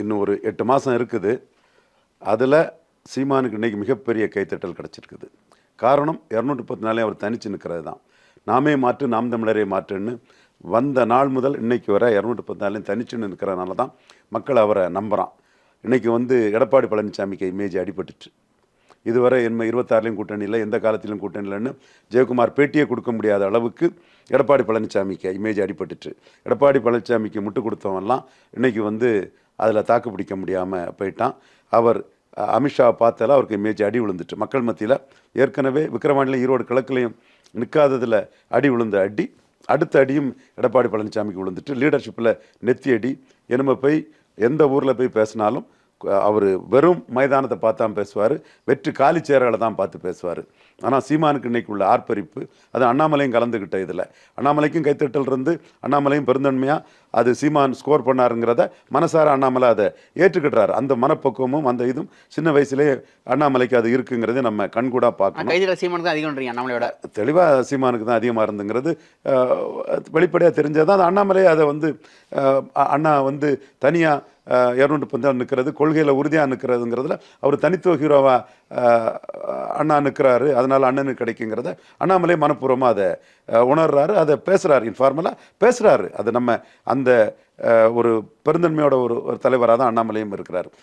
இன்னும் ஒரு 8 மாதம் இருக்குது. அதில் சீமானுக்கு இன்றைக்கி மிகப்பெரிய கைத்தட்டல் கிடச்சிருக்குது. காரணம் 234 அவர் தனிச்சு நிற்கிறது தான். நாமே மாற்று நாம் தமிழரே மாற்றுன்னு வந்த நாள் முதல் இன்னைக்கு வரை 214 தனிச்சு நிற்கிறதுனால தான் மக்கள் அவரை நம்புகிறான். இன்றைக்கி எடப்பாடி பழனிசாமிக்கு இமேஜ் அடிபட்டுச்சு. இதுவரை என்ன 26லையும் கூட்டணி இல்லை, எந்த காலத்திலும் கூட்டணி இல்லைன்னு ஜெயக்குமார் பேட்டியே கொடுக்க முடியாத அளவுக்கு எடப்பாடி பழனிசாமிக்கு இமேஜ் அடிபட்டுச்சு. எடப்பாடி பழனிசாமிக்கு முட்டு கொடுத்தவன்லாம் இன்றைக்கி அதில் தாக்கு பிடிக்க முடியாமல் போயிட்டான். அவர் அமித்ஷாவை பார்த்தால அவருக்கு இமேஜ் அடி விழுந்துட்டு மக்கள் மத்தியில். ஏற்கனவே விக்கிரவாண்டிலையும் ஈரோடு கிழக்குலையும் நிற்காததில் அடி விழுந்த அடி அடுத்த அடியும் எடப்பாடி பழனிசாமிக்கு விழுந்துட்டு லீடர்ஷிப்பில் நெத்தி அடி. என்னமோ போய் எந்த ஊரில் போய் பேசினாலும் அவர் வெறும் மைதானத்தை பார்த்தா பேசுவார், வெற்று காலி சேரலை தான் பார்த்து பேசுவார். ஆனால் சீமானுக்கு இன்றைக்கு உள்ள ஆர்ப்பரிப்பு அது அண்ணாமலையும் கலந்துக்கிட்ட இதில் அண்ணாமலைக்கும் கைத்தட்டல் இருந்து அண்ணாமலையும் பெருந்தன்மையாக அது சீமான் ஸ்கோர் பண்ணாருங்கிறத மனசார அண்ணாமலை அதை ஏற்றுக்கிட்டார். அந்த மனப்பக்குவமும் அந்த இதுவும் சின்ன வயசுலேயே அண்ணாமலைக்கு அது இருக்குங்கிறத நம்ம கண்கூடாக பார்க்கணும். சீமானுக்கு தான் அதிகம் அண்ணாமலையோட தெளிவாக சீமானுக்கு தான் அதிகமாக இருந்துங்கிறது வெளிப்படையாக தெரிஞ்சது. அது அண்ணாமலை அதை அண்ணா தனியாக 214 நிற்கிறது, கொள்கையில் உறுதியாக நிற்கிறதுங்கிறதுல அவர் தனித்துவ ஹீரோவாக அண்ணா நிற்கிறாரு, அதனால் அண்ணனுக்கு கிடைக்குங்கிறத அண்ணாமலை மனப்பூர்வமாக அதை உணர்றாரு, அதை பேசுகிறாரு, இன்ஃபார்மலாக பேசுகிறாரு. அது நம்ம அந்த ஒரு பெருந்தன்மையோட ஒரு தலைவராக தான் அண்ணாமலையும் இருக்கிறார்.